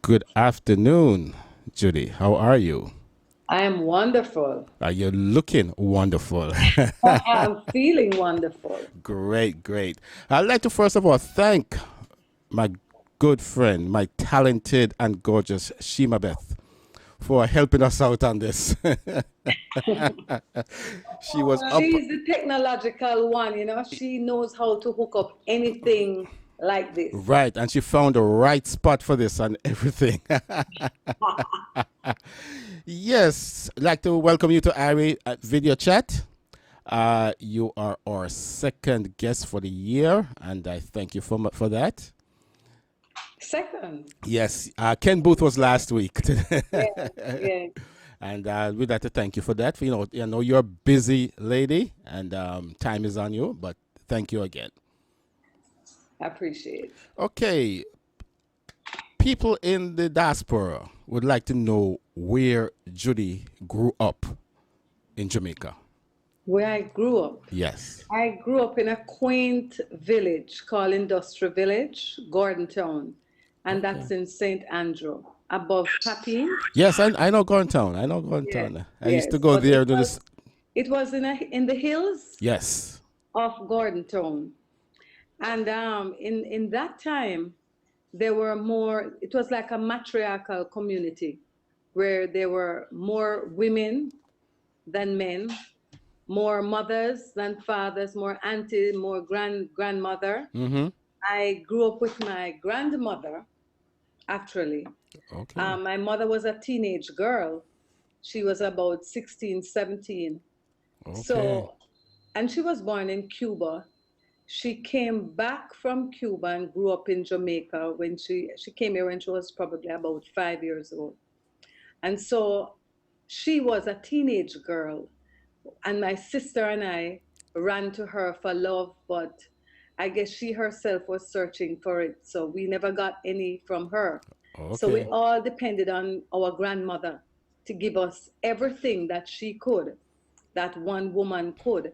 Good afternoon, Judy. How are you? I am wonderful. Are you looking wonderful? I'm feeling wonderful. Great, great. I'd like to first of all thank my good friend, my talented and gorgeous Shima Beth for helping us out on this. She was up She's the technological one, She knows how to hook up anything like this. right, and she found the right spot for this and everything. Yes, I'd like to welcome you to Irie at Video Chat. You are our second guest for the year, and I thank you for that. Second. Yes, Ken Booth was last week, Yeah, yeah. and we'd like to thank you for that. You know you're a busy lady, and time is on you, but thank you again. I appreciate. Okay, people in the diaspora would like to know where Judy grew up in Jamaica. Where I grew up. Yes. I grew up in a quaint village called Industrial Village, Gordon Town, and Okay. that's in St. Andrew, above Papine. Yes, I know Gordon Town. I know Gordon Yes, Town. I used to yes. go But there to this. it was in the hills Yes. of Gordon Town. And in that time, there were more, it was like a matriarchal community where there were more women than men, more mothers than fathers, more auntie, more grandmother. Mm-hmm. I grew up with my grandmother, actually. Okay. My mother was a teenage girl. She was about 16, 17. Okay. So, and she was born in Cuba. She came back from Cuba and grew up in Jamaica when she came here when she was probably about 5 years old. And so she was a teenage girl, and my sister and I ran to her for love, but I guess she herself was searching for it, so we never got any from her. So we Okay. all depended on our grandmother to give us everything that she could, that one woman could.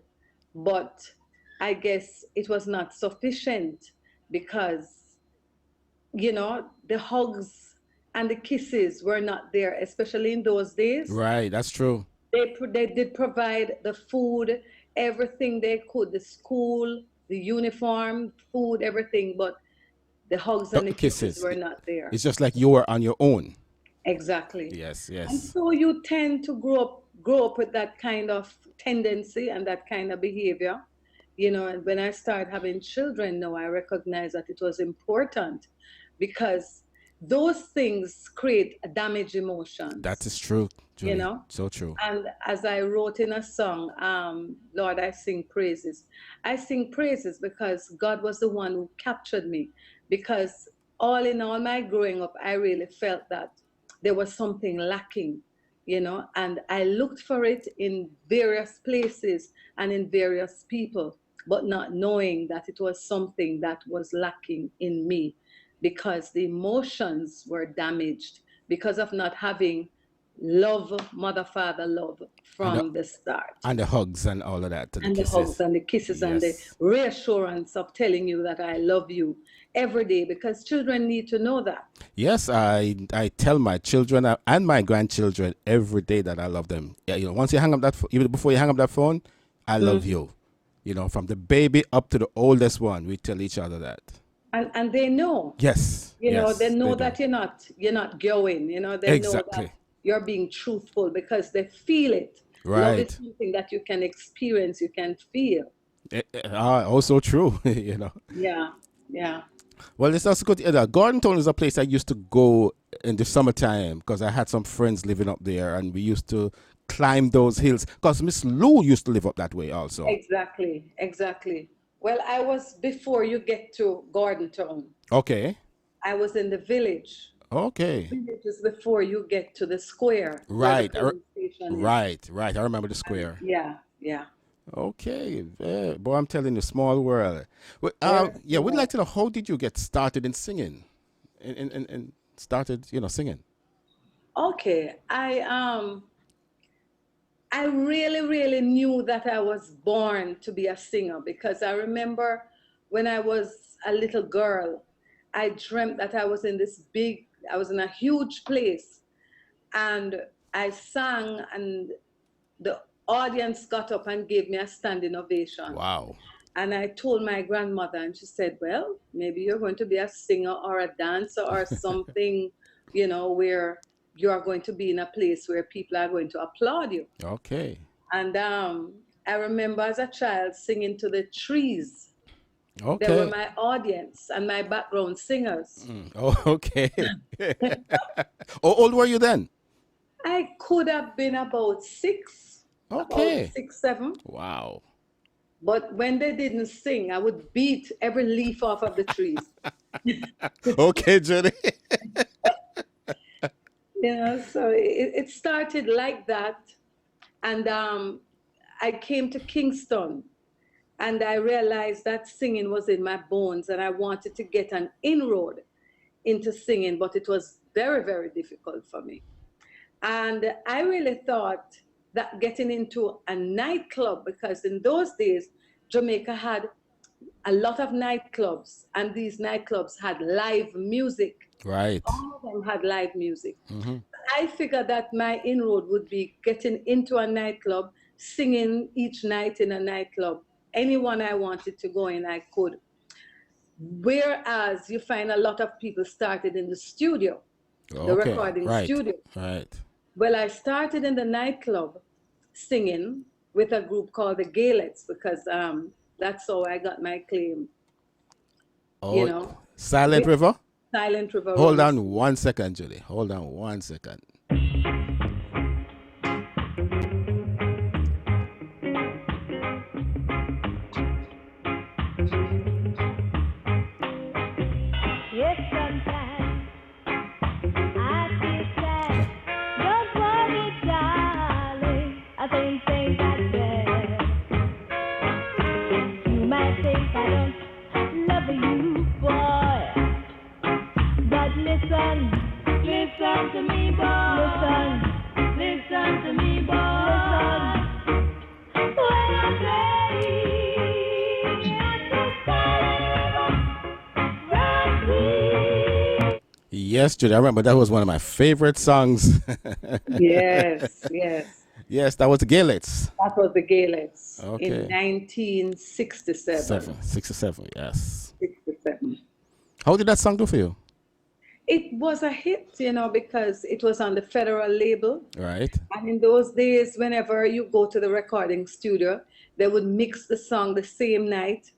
But I guess it was not sufficient because, the hugs and the kisses were not there, especially in those days. Right. That's true. They did provide the food, everything they could, the school, the uniform, food, everything, but the hugs The and the kisses kisses. were not there. It's just like you were on your own. Exactly. Yes. And Yes. so you tend to grow up with that kind of tendency and that kind of behavior. And when I started having children now, I recognize that it was important because those things create damage That emotions, is true, you Julie. know. So true. And as I wrote in a song, Lord, I sing praises. I sing praises because God was the one who captured me. Because all in all my growing up, I really felt that there was something lacking, and I looked for it in various places and in various people, but not knowing that it was something that was lacking in me because the emotions were damaged because of not having love, mother, father love And the from the start. and the hugs and all of that, and the And the hugs kisses. and the kisses and the Yes. reassurance of telling you that I love you every day because children need to know that. Yes, I tell my children and my grandchildren every day that I love them. Yeah, once you hang up even before you hang up that phone, I love Mhm. you. From the baby up to the oldest one, we tell each other that. And they know, Yes, they yes, they know do. that you're not going, they know that Exactly. you're being truthful because they feel it. Love is Right. something that you can experience, you can feel. Also true. Yeah, yeah. Well, it's also good. Gordon Town is a place I used to go in the summertime because I had some friends living up there, and we used to climb those hills. Because Miss Lou used to live up that way also. Exactly, exactly. Well, I was before you get to Gordon Town. Okay. I was in the village. The Okay. village is before you get to the square where the Right. police station is. Right. Right. I remember the And square. yeah, yeah. Okay. Boy, I'm telling you, small world. Well, Very yeah, we'd like small. to know, how did you get started in singing? And started, singing. Okay. I really, really knew that I was born to be a singer because I remember when I was a little girl, I dreamt that I was in this big I was in a huge place, and I sang, and the audience got up and gave me a standing ovation. Wow. And I told my grandmother, and she said, well, maybe you're going to be a singer or a dancer or something, where you are going to be in a place where people are going to applaud you. Okay. And I remember as a child singing to the trees. They were Okay. my audience and my background singers. Oh, okay. How old were you then? I could have been about Okay. 6, 7. Wow. But when they didn't sing, I would beat every leaf off of the trees. Okay, Judy. So it started like that. And I came to Kingston, and I realized that singing was in my bones, and I wanted to get an inroad into singing, but it was very, very difficult for me. And I really thought that getting into a nightclub, because in those days, Jamaica had a lot of nightclubs, and these nightclubs had live music. Right. All of them had live music. I figured that my inroad would be getting into a nightclub, singing each night in a nightclub. Anyone I wanted to go in, I could. Whereas you find a lot of people started in the studio, the Okay. recording Right. studio. Right. Well, I started in the nightclub singing with a group called the Gaelettes, because that's how I got my claim. Oh, Silent with River? Silent River. Hold runs. on 1 second, Judy. Hold on 1 second. Yes, sometimes I feel sad. Don't worry, darling. I think things are bad. You might think I don't love you, boy. But listen to me, boy. Listen to me, boy. When I play at the Silent River, Yes, Judy. I remember that was one of my favorite songs. Yes, yes. Yes, that was the Gaelics. That was the Gaelettes in Okay. 1967. 67, yes. 67. How did that song do for you? It was a hit, because it was on the federal label. Right. And in those days, whenever you go to the recording studio, they would mix the song the same night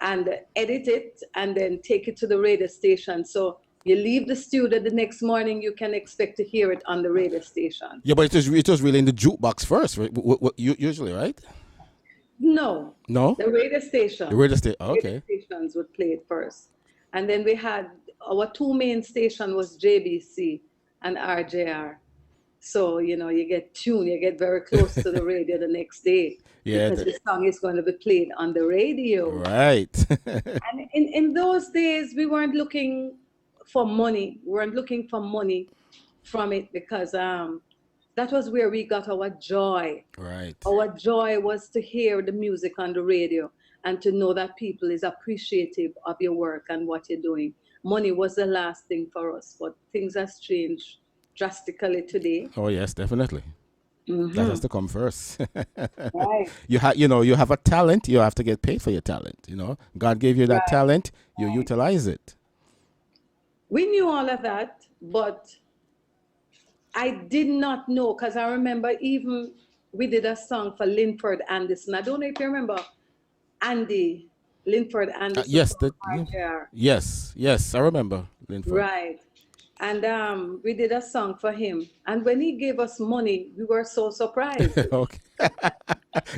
and edit it and then take it to the radio station. So you leave the studio the next morning, you can expect to hear it on the radio station. Yeah, but it was really in the jukebox first, right? Usually, right? No, No? the radio station. The radio station. Radio Okay. stations would play it first. And then we had our two main station was JBC and RJR. So, you get tuned, you get very close to the radio the next day. Yeah, Because the song is going to be played on the radio. Right. And in those days, we weren't looking for money. We weren't looking for money from it, because that was where we got our joy. Right. Our joy was to hear the music on the radio and to know that people is appreciative of your work and what you're doing. Money was the last thing for us, but things has changed drastically today. Oh yes, definitely. That has to come first. Right. You have a talent. You have to get paid for your talent. God gave you that Right. talent. You utilize it. We knew all of that, but I did not know, because I remember even we did a song for Linford Anderson. I don't know if you remember Andy Linford Anderson. Yes, from RJR. yes, I remember. Linford. Right. And we did a song for him. And when he gave us money, we were so surprised. Okay.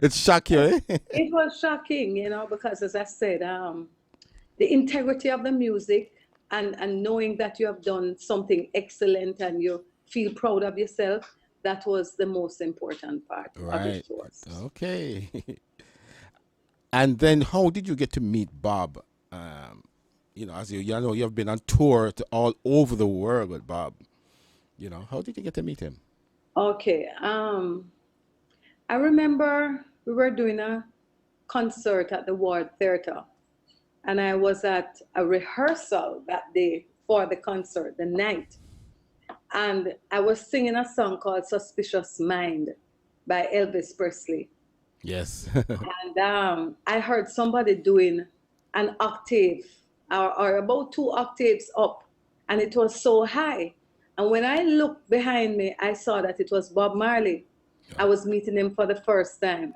It shocked you, eh? It was shocking, because as I said, the integrity of the music and knowing that you have done something excellent and you feel proud of yourself, that was the most important part of Right. it to us. Okay. And then how did you get to meet Bob? As you've been on tour to all over the world with Bob. How did you get to meet him? Okay. I remember we were doing a concert at the Ward Theatre, and I was at a rehearsal that day for the concert, the night. And I was singing a song called Suspicious Mind by Elvis Presley. Yes. And I heard somebody doing an octave or about 2 octaves up, and it was so high. And when I looked behind me, I saw that it was Bob Marley. I was meeting him for the first time.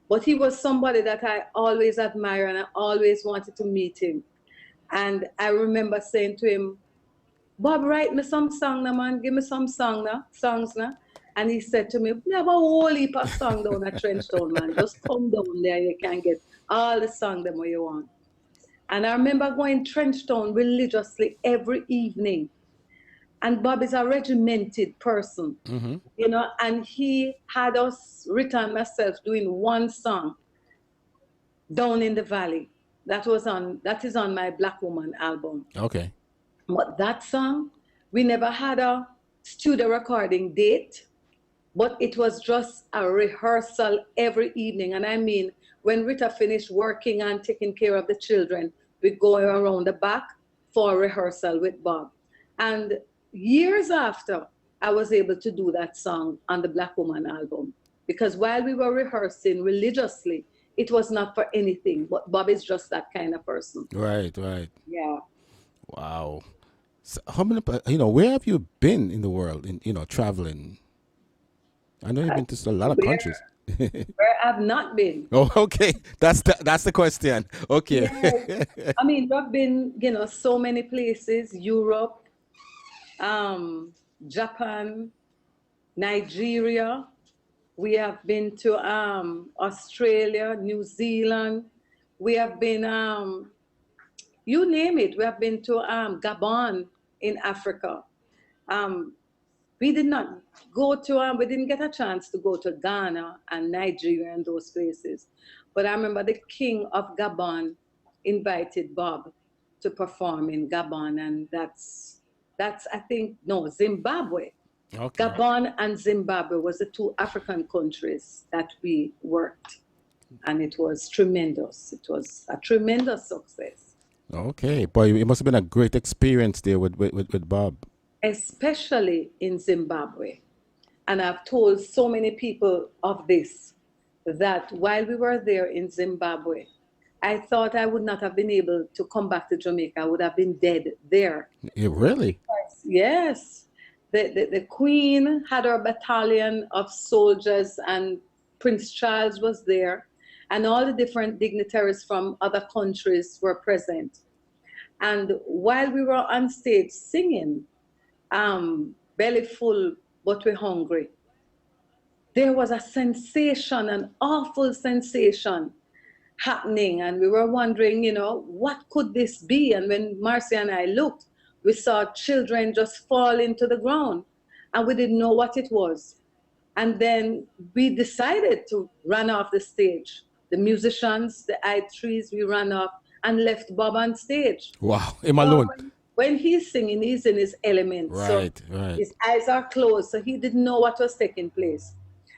But he was somebody that I always admire and I always wanted to meet him. And I remember saying to him, Bob, write me some song now, man. Give me some songs now. And he said to me, we have a whole heap of song down at Trenchtown, man. Just come down there, you can get all the song them what you want. And I remember going Trenchtown religiously every evening. And Bob is a regimented person, you know, and he had us written myself doing one song, Down in the Valley. That is on my Black Woman album. Okay. But that song, we never had a studio recording date, but it was just a rehearsal every evening. And I mean, when Rita finished working and taking care of the children, we'd go around the back for rehearsal with Bob. And years after, I was able to do that song on the Black Woman album. Because while we were rehearsing religiously, it was not for anything, but Bob is just that kind of person. Right, right. Yeah. Wow. So how many, where have you been in the world, traveling? I know you've been to a lot of countries. Where I've not been. Oh, okay. That's the question. Okay. Yes. I mean, we've been, so many places, Europe, Japan, Nigeria. We have been to Australia, New Zealand. We have been, you name it. We have been to Gabon in Africa. We did not go to, we didn't get a chance to go to Ghana and Nigeria and those places. But I remember the king of Gabon invited Bob to perform in Gabon, and that's I think, no, Zimbabwe. Okay. Gabon and Zimbabwe was the 2 African countries that we worked, and it was tremendous. It was a tremendous success. Okay, boy, it must have been a great experience there with Bob. Especially in Zimbabwe. And I've told so many people of this, that while we were there in Zimbabwe, I thought I would not have been able to come back to Jamaica. I would have been dead there. Yeah, really? Yes. The Queen had her battalion of soldiers, and Prince Charles was there, and all the different dignitaries from other countries were present. And while we were on stage singing, belly full but we're hungry, there was a sensation, an awful sensation happening, and we were wondering, what could this be? And when Marcy and I looked, we saw children just fall into the ground, and we didn't know what it was. And then we decided to run off the stage. The musicians, the I3s, we ran off and left Bob on stage. Wow, him alone. When he's singing, he's in his element. Right, so right. His eyes are closed, so he didn't know what was taking place.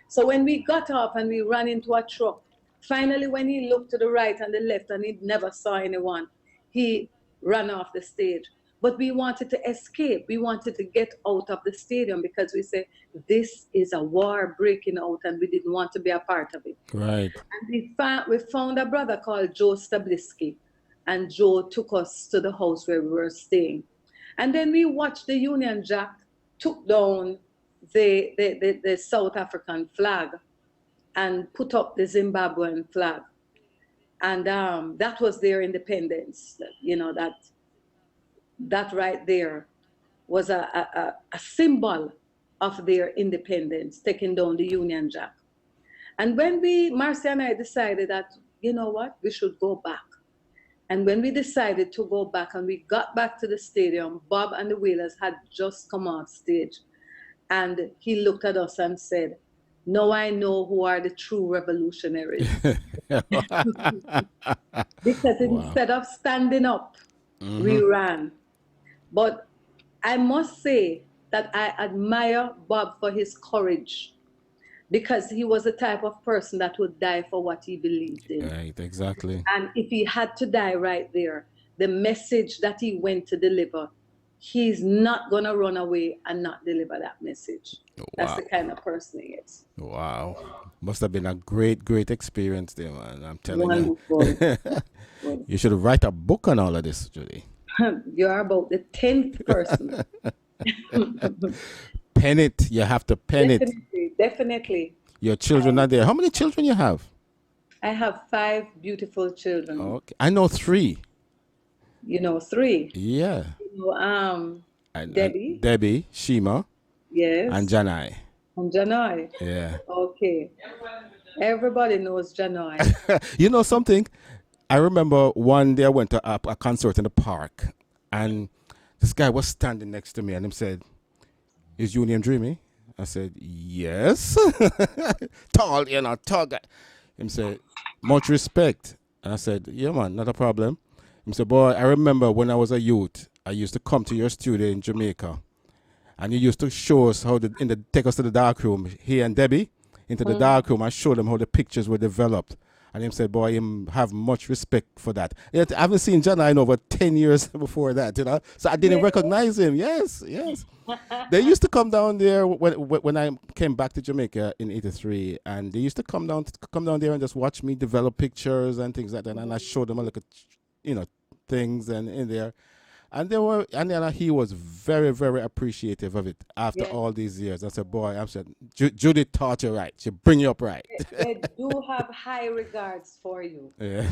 So when we got off and we ran into a truck, finally when he looked to the right and the left and he never saw anyone, he ran off the stage. But we wanted to escape. We wanted to get out of the stadium because we said, this is a war breaking out, and we didn't want to be a part of it. Right. And we found a brother called Joe Stablisky, and Joe took us to the house where we were staying. And then we watched the Union Jack took down the South African flag and put up the Zimbabwean flag. And that was their independence, that right there was a symbol of their independence, taking down the Union Jack. And when Marcy and I decided that, you know what, we should go back. And when we decided to go back and we got back to the stadium, Bob and the Wailers had just come off stage. And he looked at us and said, now I know who are the true revolutionaries. Because instead of standing up, we ran. But I must say that I admire Bob for his courage, because he was the type of person that would die for what he believed in. Right, exactly. And if he had to die right there, the message that he went to deliver he's not gonna run away and not deliver that message. That's Wow. the kind of person he is. Wow. Must have been a great, great experience there, man. I'm telling you. Wonderful. You should write a book on all of this, Judy. You are about the 10th person. Pen it. You have to pen it. Definitely, definitely. Your children are there. How many children you have? I have 5 beautiful children. Okay. I know 3. You know, 3. Yeah. You know, And Debbie, Debbie, Shima, yes, and Janai. and Janai. Yeah. Okay, everybody knows Janai. You know something? I remember one day I went to a concert in the park, and this guy was standing next to me, and he said, "Is your name Dreamy?" I said, "Yes." Tall, tall guy. He said, "Much respect." And I said, "Yeah, man, not a problem." He said, "Boy, I remember when I was a youth, I used to come to your studio in Jamaica, and you used to show us take us to the dark room, he and Debbie, into the dark room, and show them how the pictures were developed." And him said, "Boy, him have much respect for that." Yet I haven't seen John in over 10 years before that, so I didn't recognize him. Yes, yes. They used to come down there when I came back to Jamaica in '83, and they used to come down there and just watch me develop pictures and things like that, and I showed them a look at, things and in there. And then he was very, very appreciative of it after Yes. all these years. I said, "Boy," I said, Judy taught you right. She bring you up right." They do have high regards for you. Yeah.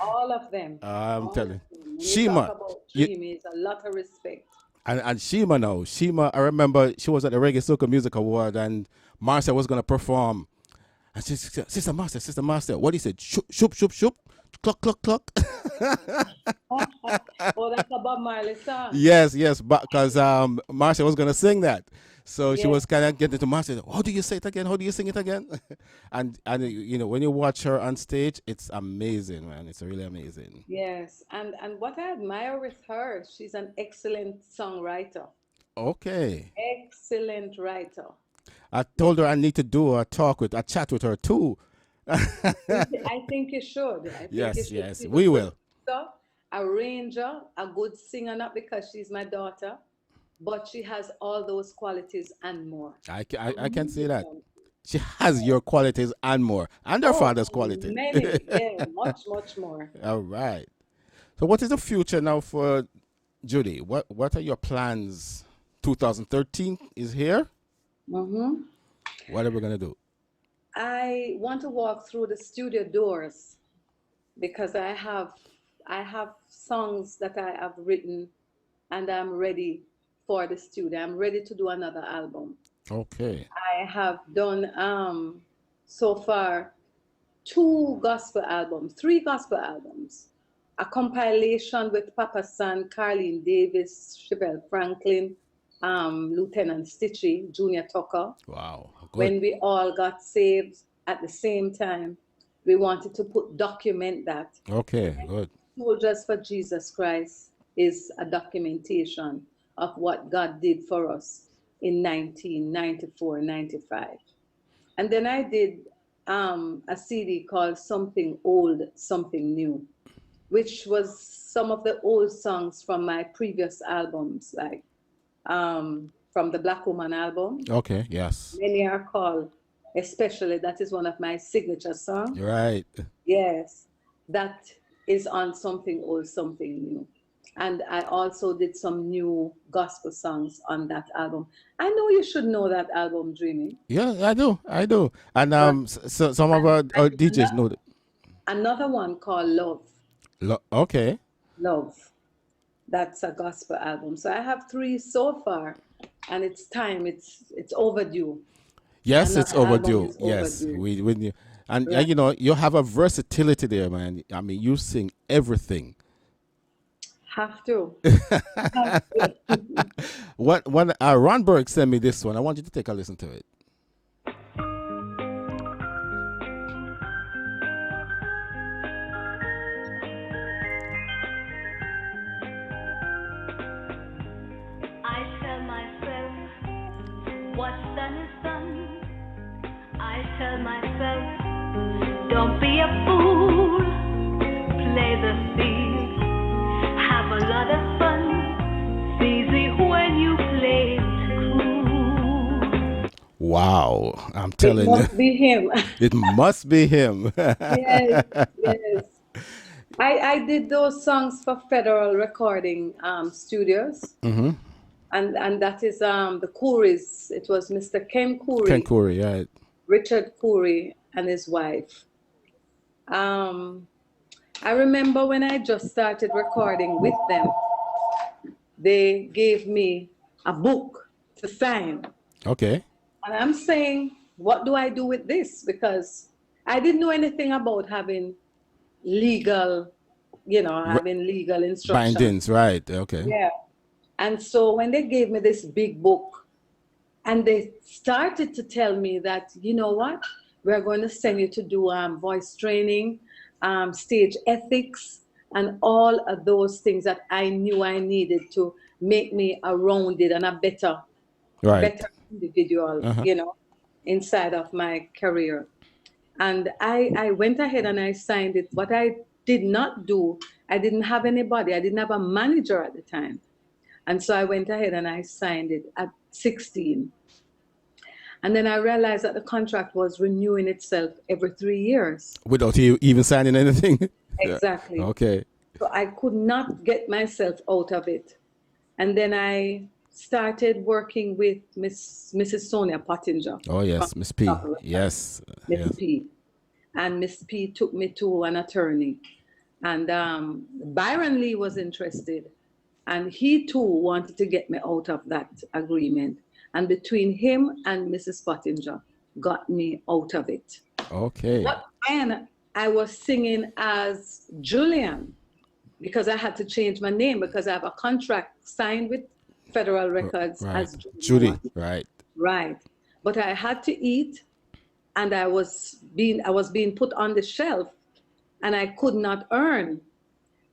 All of them. I'm All telling of them. When you Shima, talk about you- Dreamy, it's a lot of respect. and Shima now. Shima, I remember she was at the Reggae Soca Music Award, and Marcia was gonna perform. And she said, "Sister Master, what he said? Shoop, shoop, shoop, shoop, cluck, cluck, cluck." Oh, that's a Bob Marley song. Yes, because Marcia was gonna sing that, so she Yes. was kind of getting to Marcia. "How do you say it again? How do you sing it again?" and when you watch her on stage, it's amazing, man. It's really amazing. Yes, and what I admire with her, she's an excellent songwriter. Okay, Excellent writer. I told her I need to do a chat with her too. I think you should. I think Yes, you should. yes, She's a we good will. singer, a ranger, a good singer, not because she's my daughter, but she has all those qualities and more. I can say that she has your qualities and more, and her father's qualities. Many, yeah, much, much more. All right. So, what is the future now for Judy? What are your plans? 2013 is here. Hmm. What are we gonna do? I want to walk through the studio doors because I have songs that I have written and I'm ready for the studio. I'm ready to do another album. Okay. I have done so far 3 gospel albums, a compilation with Papa San, Carlene Davis, Chevelle Franklin, Lieutenant Stitchie, Junior Tucker. Wow. Good. When we all got saved at the same time, we wanted to document that. Okay. Good. Soldiers for Jesus Christ is a documentation of what God did for us in 1994, 95. And then I did a CD called Something Old, Something New, which was some of the old songs from my previous albums, like from the Black Woman album. Okay. Yes. Many are called, especially that is one of my signature songs. You're right. Yes, that is on Something Old, Something New. And I also did some new gospel songs on that album. I know you should know that album, Dreamy. Yeah, I do. And so some of our DJs know that. Another one called Love. Okay. Love. That's a gospel album. So I have 3 so far, and it's time. It's overdue. Yes, it's Another album overdue. is Yes, overdue. and Right. you have a versatility there, man. I mean, you sing everything. Have to. When Ron Burke sent me this one, I want you to take a listen to it. I tell myself, what's done is done. I tell myself, don't be a fool. Play the field, have a lot of fun. Seize the Wow, I'm It telling you, must be him. it must be him. Yes, yes. I did those songs for Federal Recording Studios, and that is the Couries. It was Mr. Ken Ken Coury, Corey, right? Richard Coury, and his wife. Um, I remember when I just started recording with them, they gave me a book to sign. Okay. And I'm saying, what do I do with this? Because I didn't know anything about having legal, R- having legal instructions. Bindings, right? Okay. Yeah. And so when they gave me this big book and they started to tell me that, you know what, we're going to send you to do voice training, stage ethics, and all of those things that I knew I needed to make me a rounded and a Right. better individual, Uh-huh. inside of my career. And I went ahead and I signed it. What I did not do, I didn't have anybody, I didn't have a manager at the time. And so I went ahead and I signed it at 16. And then I realized that the contract was renewing itself every 3 years. Without you even signing anything. Yeah. Exactly. Okay. So I could not get myself out of it. And then I started working with Mrs. Sonia Pottinger. Oh yes, From Miss P. Papa Records, Yes. Miss Yes. P. And Miss P took me to an attorney. And Byron Lee was interested. And he too wanted to get me out of that agreement. And between him and Mrs. Pottinger got me out of it. Okay. But then I was singing as Julian because I had to change my name because I have a contract signed with Federal Records Right. as Judy Judy. Mowatt. Right. Right. But I had to eat and I was being put on the shelf and I could not earn.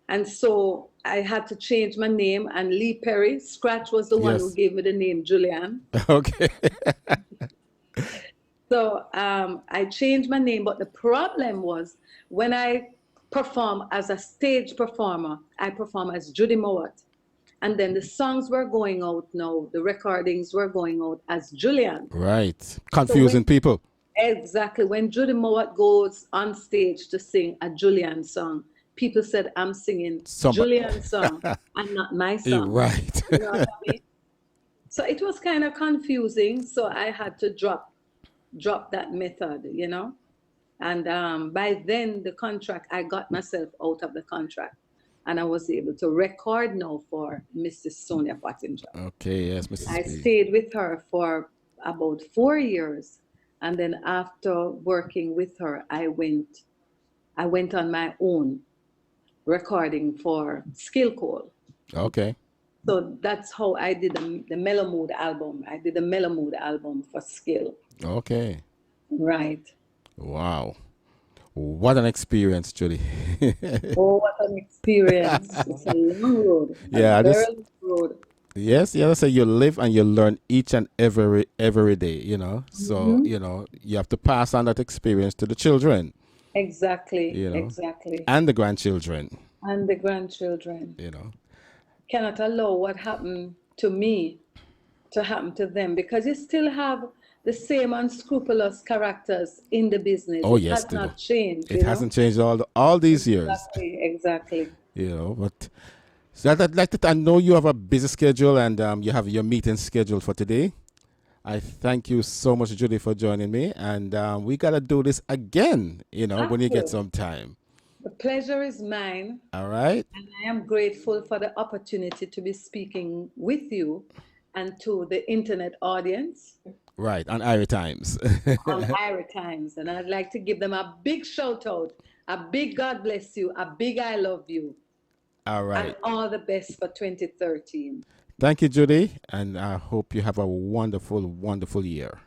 And so I had to change my name, and Lee Perry, Scratch, was the one who Yes. gave me the name Julian. Okay. So I changed my name, but the problem was when I perform as a stage performer, I perform as Judy Mowatt. And then the songs were going out now, the recordings were going out as Julian. Right. So Confusing people. exactly, when Judy Mowatt goes on stage to sing a Julian song, people said, I'm singing Somebody. Julian's song and not my song. Right. You know what I mean? So it was kind of confusing. So I had to drop that method, And by then the contract, I got myself out of the contract and I was able to record now for Mrs. Sonia Pottinger. Okay. Yes, Mrs. I P. stayed with her for about 4 years. And then after working with her, I went on my own recording for Skill Call. Okay. So that's how I did the Mellow Mood album. I did the Mellow Mood album for Skill. Okay. Right. Wow. What an experience, Judy. Oh, what an experience. It's a long road. Yeah, A very long road. Yes, yeah, so you live and you learn each and every day, So, you have to pass on that experience to the children, Exactly. you know, Exactly. and the grandchildren, And the grandchildren. Cannot allow what happened to me to happen to them because you still have the same unscrupulous characters in the business. Oh, It yes, has they do. not changed. It hasn't changed all these years, Exactly. but so I'd like to, I know you have a busy schedule and you have your meeting scheduled for today. I thank you so much, Judy, for joining me, and we got to do this again, when you get some time. The pleasure is mine. All right. And I am grateful for the opportunity to be speaking with you and to the internet audience. Right, on Irie Times. On Irie Times. And I'd like to give them a big shout out, a big God bless you, a big I love you. All right. And all the best for 2013. Thank you, Judy, and I hope you have a wonderful, wonderful year.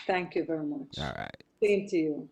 Thank you very much. All right. Same to you.